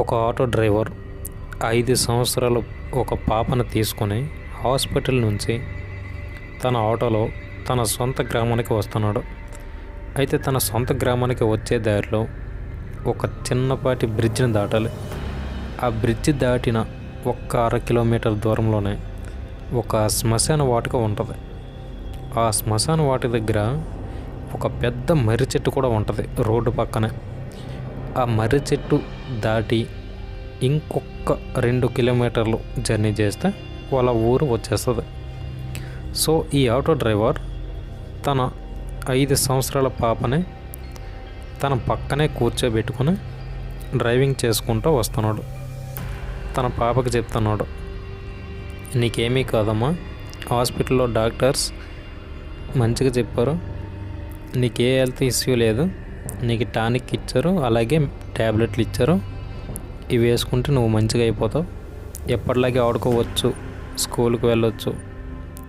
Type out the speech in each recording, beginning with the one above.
ఒక auto driver 5 సంవత్సరాలు ఒక పాపను తీసుకొని హాస్పిటల్ నుంచి తన ఆటోలో తన సొంత గ్రామానికి వస్తున్నాడు. అయితే తన సొంత గ్రామానికి వచ్చే దారిలో ఒక చిన్నపాటి బ్రిడ్జిని దాటాలి. ఆ బ్రిడ్జి దాటిన ఒక్క 1/2 కిలోమీటర్ దూరంలోనే ఒక శ్మశాన వాటిక ఉంటుంది. ఆ శ్మశాన వాటి దగ్గర ఒక పెద్ద మర్రి చెట్టు కూడా ఉంటుంది రోడ్డు పక్కనే. ఆ మర్రి చెట్టు దాటి ఇంకొక 2 కిలోమీటర్లు జర్నీ చేస్తే వాళ్ళ ఊరు వచ్చేస్తుంది. సో ఈ ఆటో డ్రైవర్ తన 5 సంవత్సరాల పాపని తన పక్కనే కూర్చోబెట్టుకొని డ్రైవింగ్ చేసుకుంటూ వస్తున్నాడు. తన పాపకి చెప్తున్నాడు, నీకేమీ కాదమ్మా, హాస్పిటల్లో డాక్టర్స్ మంచిగా చెప్పారు, నీకే హెల్త్ ఇష్యూ లేదు, నీకు టానిక్ ఇచ్చారు, అలాగే ట్యాబ్లెట్లు ఇచ్చారు, ఇవి వేసుకుంటే నువ్వు మంచిగా అయిపోతావు, ఎప్పటిలాగే ఆడుకోవచ్చు, స్కూల్కి వెళ్ళొచ్చు,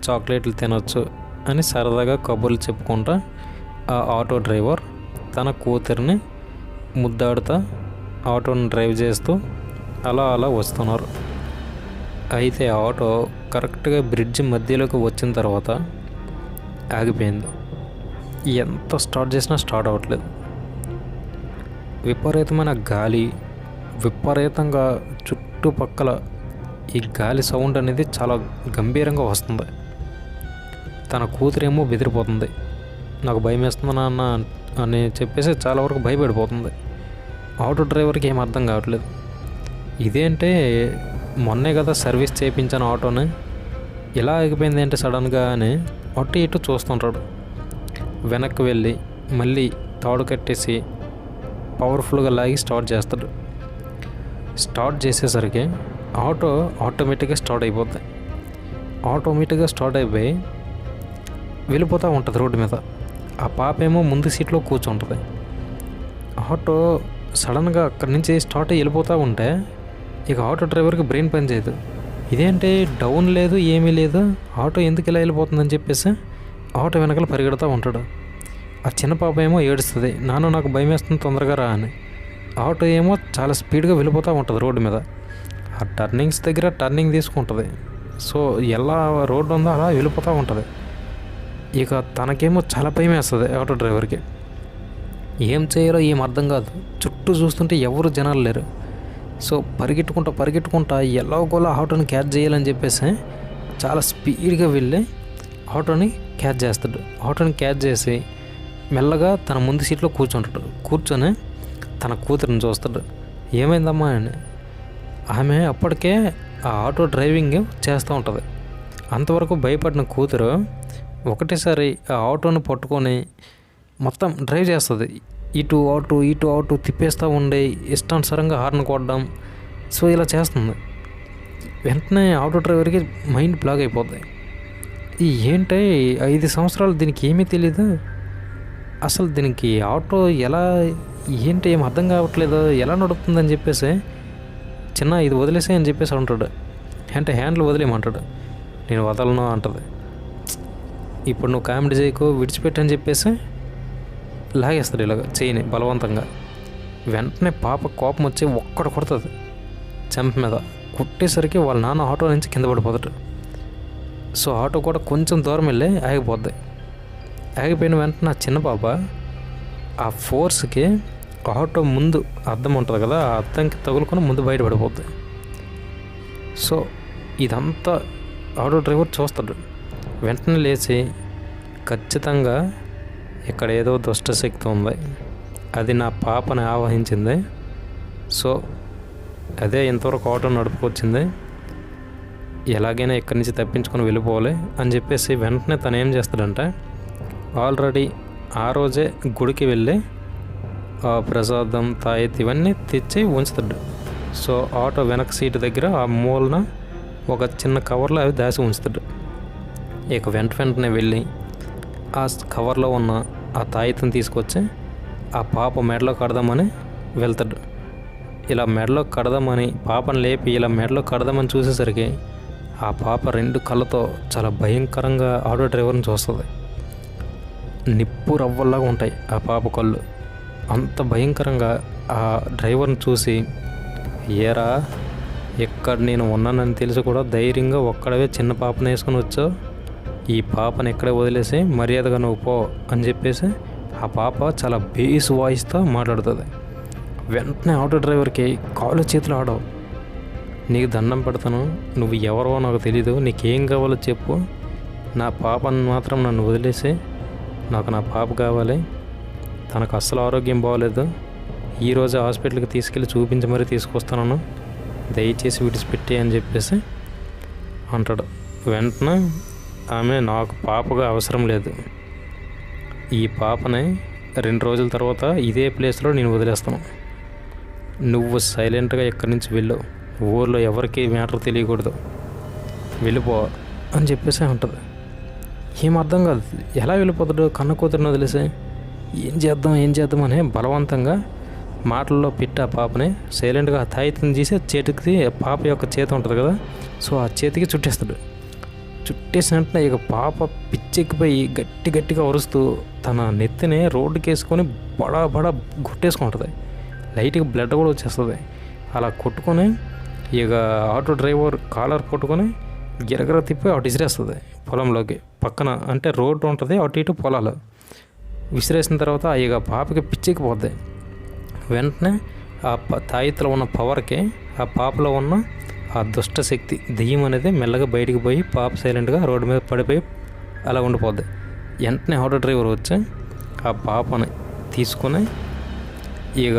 చాక్లెట్లు తినొచ్చు అని సరదాగా కబుర్లు చెప్పుకుంటా ఆ ఆటో డ్రైవర్ తన కూతురిని ముద్దాడుతా ఆటోని డ్రైవ్ చేస్తూ అలా వస్తున్నారు. అయితే ఆటో కరెక్ట్గా బ్రిడ్జ్ మధ్యలోకి వచ్చిన తర్వాత ఆగిపోయింది. ఎంత స్టార్ట్ చేసినా స్టార్ట్ అవ్వట్లేదు. విపరీతమైన గాలి, విపరీతంగా చుట్టుపక్కల ఈ గాలి సౌండ్ అనేది చాలా గంభీరంగా వస్తుంది. తన కూతురేమో బెదిరిపోతుంది, నాకు భయం వేస్తుంది నాన్న అని చెప్పేసి చాలా వరకు భయపడిపోతుంది. ఆటో డ్రైవర్కి ఏం అర్థం కావట్లేదు. ఇదేంటే మొన్నే కదా సర్వీస్ చేయించాను ఆటోని, ఇలా ఆగిపోయింది ఏంటి సడన్గా అని అటు ఇటు చూస్తుంటాడు. వెనక్కి వెళ్ళి మళ్ళీ తాడు కట్టేసి పవర్ఫుల్గా లాగి స్టార్ట్ చేస్తాడు. స్టార్ట్ చేసేసరికి ఆటో ఆటోమేటిక్గా స్టార్ట్ అయిపోద్ది. ఆటోమేటిక్గా స్టార్ట్ అయిపోయి వెళ్ళిపోతూ ఉంటుంది రోడ్డు మీద. ఆ పాప ఏమో ముందు సీట్లో కూర్చుంటుంది. ఆటో సడన్గా అక్కడి నుంచి స్టార్ట్ అయ్యి వెళ్ళిపోతూ ఉంటే ఇక ఆటో డ్రైవర్కి బ్రెయిన్ పని చేయదు. ఇదేంటి డౌన్ లేదు, ఏమీ లేదు, ఆటో ఎందుకు ఇలా వెళ్ళిపోతుందని చెప్పేసి ఆటో వెనకాల పరిగెడుతూ ఉంటాడు. ఆ చిన్న పాప ఏమో ఏడుస్తుంది, నాన్న నాకు భయం వేస్తుంది, తొందరగా రా అని. ఆటో ఏమో చాలా స్పీడ్గా వెళ్ళిపోతూ ఉంటుంది రోడ్డు మీద. ఆ టర్నింగ్స్ దగ్గర టర్నింగ్ తీసుకుంటుంది. సో ఎలా రోడ్డు ఉందో అలా వెళ్ళిపోతూ ఉంటుంది. ఇక తనకేమో చాలా భయం వేస్తుంది ఆటో డ్రైవర్కి. ఏం చేయాలో ఏం అర్థం కాదు. చుట్టూ చూస్తుంటే ఎవరు జనాలు లేరు. సో పరిగెట్టుకుంటా ఎలాగోలా ఆటోని క్యాచ్ చేయాలని చెప్పేసి చాలా స్పీడ్గా వెళ్ళి ఆటోని క్యాచ్ చేస్తాడు. ఆటోని క్యాచ్ చేసి మెల్లగా తన ముందు సీట్లో కూర్చొని తన కూతురిని చూస్తాడు. ఏమైందమ్మా అని. ఆమె అప్పటికే ఆ ఆటో డ్రైవింగ్ చేస్తూ ఉంటుంది. అంతవరకు భయపడిన కూతురు ఒకటేసారి ఆ ఆటోని పట్టుకొని మొత్తం డ్రైవ్ చేస్తుంది. ఇటు అటు తిప్పేస్తూ ఉండే ఇష్టానుసారంగా హార్న్ కొట్టడం. సో ఇలా చేస్తుంది. వెంటనే ఆటో డ్రైవర్కి మైండ్ బ్లాక్ అయిపోద్ది. ఏంటి 5 సంవత్సరాలు దీనికి ఏమీ తెలీదు, అసలు దీనికి ఆటో ఎలా ఏంటి ఏం అర్థం కావట్లేదు, ఎలా నడుపుతుందని చెప్పేసి చిన్న ఇది వదిలేసే అని చెప్పేసి అంటాడు. అంటే హ్యాండిల్ వదిలేయమంటాడు. నేను వదలను అంటుంది. ఇప్పుడు నువ్వు కామెడీ చేయకు, విడిచిపెట్టని చెప్పేసి లాగేస్తాడు ఇలాగ చేయని బలవంతంగా. వెంటనే పాప కోపం వచ్చి ఒక్కడు కొడుతుంది చెంప మీద. కుట్టేసరికి వాళ్ళ నాన్న ఆటో నుంచి కింద పడిపోతాడు. సో ఆటో కూడా కొంచెం దూరం వెళ్ళి ఆగిపోద్ది. ఆగిపోయిన వెంటనే ఆ చిన్న పాప ఆ ఫోర్స్కి ఆటో ముందు అద్దం ఉంటుంది కదా, ఆ అద్దంకి తగులుకొని ముందు బయటపడిపోద్ది. సో ఇదంతా ఆటో డ్రైవర్ చూస్తాడు. వెంటనే లేచి ఖచ్చితంగా ఇక్కడ ఏదో దుష్టశక్తి ఉంది, అది నా పాపని ఆవహించింది, సో అదే ఇంతవరకు ఆటో నడుపుకొచ్చింది, ఎలాగైనా ఇక్కడి నుంచి తప్పించుకొని వెళ్ళిపోవాలి అని చెప్పేసి వెంటనే తను ఏం చేస్తాడంటే ఆల్రెడీ ఆ రోజే గుడికి వెళ్ళి ప్రసాదం తాయెత్తు ఇవన్నీ తెచ్చి ఉంచుతాడు. సో ఆటో వెనక సీటు దగ్గర ఆ మూలన ఒక చిన్న కవర్లో అవి దాచి ఉంచుతాడు. ఇక వెంటనే వెళ్ళి ఆ కవర్లో ఉన్న ఆ తాయెత్తుని తీసుకొచ్చి ఆ పాప మెడలో కడదామని వెళ్తాడు. ఇలా మెడలో కడదామని పాపను లేపి ఇలా మెడలో కడదామని చూసేసరికి ఆ పాప 2 కళ్ళతో చాలా భయంకరంగా ఆటో డ్రైవర్ని చూస్తుంది. నిప్పు రవ్వల్లాగా ఉంటాయి ఆ పాప కళ్ళు. అంత భయంకరంగా ఆ డ్రైవర్ని చూసి ఏరా ఎక్కడ నేను ఉన్నానని తెలిసి కూడా ధైర్యంగా ఒక్కడవే చిన్న పాపను వేసుకొని వచ్చావు, ఈ పాపను ఎక్కడే వదిలేసి మర్యాదగా నువ్వు పో అని చెప్పేసి ఆ పాప చాలా బేస్ వాయిస్తో మాట్లాడుతుంది. వెంటనే ఆటో డ్రైవర్కి కాళ్ళు చేతులు ఆడవు. నీకు దండం పెడతాను, నువ్వు ఎవరో నాకు తెలీదు, నీకేం కావాలో చెప్పు, నా పాపను మాత్రం నన్ను వదిలేసి నాకు నా పాప కావాలి, తనకు అస్సలు ఆరోగ్యం బాగోలేదు, ఈరోజు హాస్పిటల్కి తీసుకెళ్ళి చూపించి మరీ తీసుకొస్తాను, దయచేసి విడిచిపెట్టి అని చెప్పేసి అంటాడు. వెంటనే ఆమె నాకు పాపగా అవసరం లేదు, ఈ పాపని 2 రోజుల తర్వాత ఇదే ప్లేస్లో నేను వదిలేస్తాను, నువ్వు సైలెంట్గా ఇక్కడి నుంచి వెళ్ళు, ఊర్లో ఎవరికి మ్యాటర్ తెలియకూడదు, వెళ్ళిపో అని చెప్పేసి అంటుంది. ఏం అర్థం కాదు, ఎలా వెళ్ళిపోతాడు కన్న కూతురిని వదిలేసి, ఏం చేద్దాం అని బలవంతంగా మాటల్లో పెట్టి ఆ పాపని సైలెంట్గా తాయితం తీసి చేతికి పాప యొక్క చేతి ఉంటుంది కదా, సో ఆ చేతికి చుట్టేస్తాడు. చుట్టేసినట్టు ఇక పాప పిచ్చెక్కిపోయి గట్టిగా అరుస్తూ తన నెత్తిని రోడ్డుకి వేసుకొని బడా గుట్టేసుకుంటుంది. లైట్గా బ్లడ్ కూడా వచ్చేస్తుంది. అలా కొట్టుకొని ఇక ఆటో డ్రైవర్ కాలర్ పట్టుకొని గిరగిర తిప్పి అటు విసిరేస్తుంది పొలంలోకి. పక్కన అంటే రోడ్డు ఉంటుంది, అటు ఇటు పొలాలు. విసిరేసిన తర్వాత ఇక పాపకి పిచ్చెక్కిపోద్ది. వెంటనే ఆ తాయితలో ఉన్న పవర్కి ఆ పాపలో ఉన్న ఆ దుష్ట శక్తి దెయ్యం అనేది మెల్లగా బయటికి పోయి పాప సైలెంట్గా రోడ్డు మీద పడిపోయి అలా ఉండిపోద్ది. వెంటనే ఆటో డ్రైవర్ వచ్చి ఆ పాపని తీసుకొని ఇక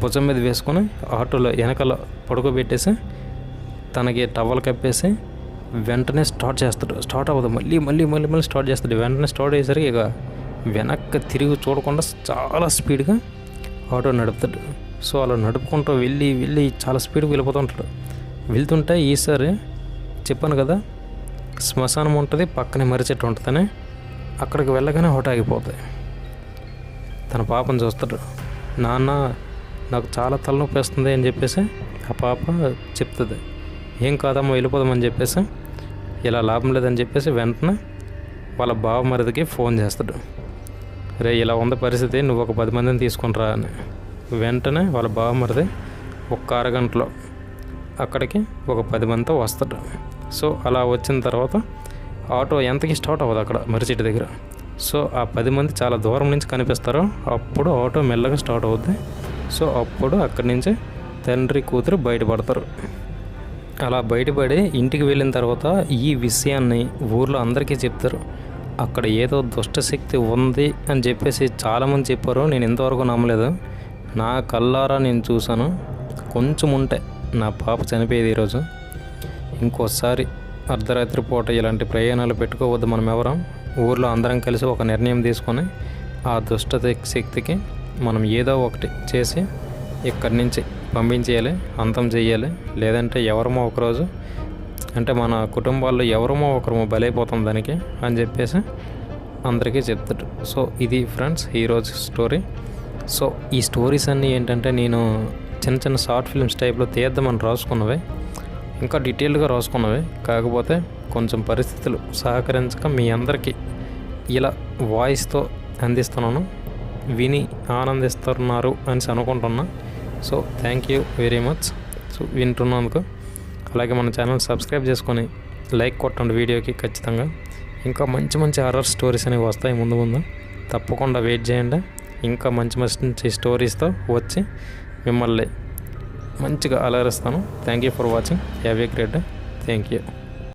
భుజం మీద వేసుకొని ఆటోలో వెనకాల పడుకోబెట్టేసి తనకి టవల్ కప్పేసి వెంటనే స్టార్ట్ అవ్వదు. మళ్ళీ స్టార్ట్ చేస్తాడు. వెంటనే స్టార్ట్ అయ్యేసరికి ఇక వెనక్కి తిరిగి చూడకుండా చాలా స్పీడ్గా ఆటో నడుపుతాడు. సో అలా నడుపుకుంటూ వెళ్ళి చాలా స్పీడ్గా వెళ్ళిపోతుంటాడు. వెళ్తుంటే ఈసారి చెప్పాను కదా శ్మశానం ఉంటుంది, పక్కనే మర్రి చెట్టు ఉంటుందని, అక్కడికి వెళ్ళగానే ఆటో ఆగిపోతాయి. తన పాపను చూస్తాడు. నాన్న నాకు చాలా తలనొప్పి వస్తుంది అని చెప్పేసి ఆ పాప చెప్తుంది. ఏం కాదమ్మా వెళ్ళిపోదామని చెప్పేసి, ఇలా లాభం లేదని చెప్పేసి వెంటనే వాళ్ళ బావమరిదికి ఫోన్ చేస్తాడు. రే ఇలా ఉంది పరిస్థితి, నువ్వు ఒక 10 మందిని తీసుకునిరా అని. వెంటనే వాళ్ళ బావమరిది ఒక అరగంటలో అక్కడికి ఒక 10 మందితో వస్తాడు. సో అలా వచ్చిన తర్వాత ఆటో ఎంతకి స్టార్ట్ అవ్వదు అక్కడ మర్రిచెట్టు దగ్గర. సో ఆ 10 మంది చాలా దూరం నుంచి కనిపిస్తారు. అప్పుడు ఆటో మెల్లగా స్టార్ట్ అవుద్ది. సో అప్పుడు అక్కడి నుంచి తండ్రి కూతురు బయటపడతారు. అలా బయటపడి ఇంటికి వెళ్ళిన తర్వాత ఈ విషయాన్ని ఊర్లో అందరికీ చెప్తారు. అక్కడ ఏదో దుష్టశక్తి ఉంది అని చెప్పేసి చాలామంది చెప్పారు. నేను ఇంతవరకు నమ్మలేదు. నా కళ్ళారా నేను చూశాను. కొంచెం ఉంటే నా పాప చనిపోయేది ఈరోజు. ఇంకోసారి అర్ధరాత్రి పూట ఇలాంటి ప్రయాణాలు పెట్టుకోవద్దు మనం ఎవరం. ఊర్లో అందరం కలిసి ఒక నిర్ణయం తీసుకొని ఆ దుష్ట శక్తికి మనం ఏదో ఒకటి చేసి ఇక్కడి నుంచి పంపించేయాలి, అంతం చేయాలి. లేదంటే ఎవరమో ఒకరోజు అంటే మన కుటుంబాల్లో ఎవరమో ఒకరమో బలైపోతాం దానికి అని చెప్పేసి అందరికీ చెప్తాడు. సో ఇది ఫ్రెండ్స్ ఈరోజు స్టోరీ. సో ఈ స్టోరీస్ అన్నీ ఏంటంటే నేను చిన్న షార్ట్ ఫిల్మ్స్ టైప్లో తీద్దామని రాసుకున్నవే, ఇంకా డీటెయిల్డ్గా రాసుకున్నవే. కాకపోతే కొంచెం పరిస్థితులు సహకరించక మీ అందరికీ ఇలా వాయిస్తో అందిస్తున్నాను. విని ఆనందిస్తున్నారు అని అనుకుంటున్నా. So thank you very much. So వింటున్నందుకు. అలాగే మన ఛానల్ సబ్స్క్రైబ్ చేసుకొని లైక్ కొట్టండి వీడియోకి ఖచ్చితంగా. ఇంకా మంచి హారర్ స్టోరీస్ అనేవి వస్తాయి ముందు. తప్పకుండా వెయిట్ చేయండి. ఇంకా మంచి స్టోరీస్తో వచ్చి మిమ్మల్ని మంచిగా అలరిస్తాను. Thank you for watching. Have a great day. Thank you.